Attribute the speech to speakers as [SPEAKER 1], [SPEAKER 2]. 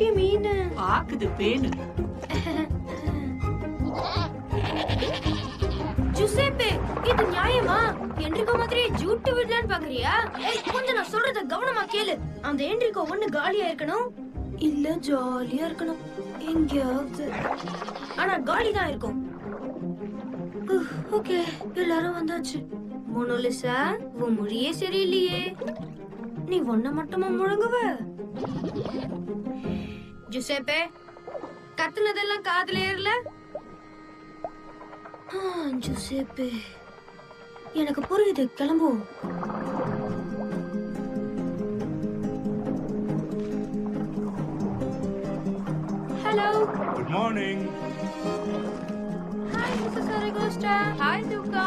[SPEAKER 1] குட்டி மீன்
[SPEAKER 2] பாக்குது பேனு.
[SPEAKER 1] ஜுசேப்பே, இது நியாயமா? என்ரிகோ மாதிரி ஜூட்டு விடலான்னு பாக்குறியா? கொஞ்சம் நான் சொல்றத கவனமா கேளு. அந்த என்ரிகோ ஒண்ணு காலியா இருக்கணும், இல்ல ஜாலியா இருக்கணும். எங்கேயாவது ஆனா காலி தான் இருக்கும். ஓகே, எல்லாரும் வந்தாச்சு. மோனோலிசா, உன் மொழியே சரியில்லையே. நீ ஒன்ன மட்டுமா முழங்குவ? ஜுசேப்பே, கத்துனதெல்லாம் காதுல ஏறல? ஜுசேப்பே, எனக்கு புரியுது, கிளம்புவோம். Hello,
[SPEAKER 3] good morning.
[SPEAKER 1] Hi Mrs Aragosta.
[SPEAKER 2] Hi துக்கா.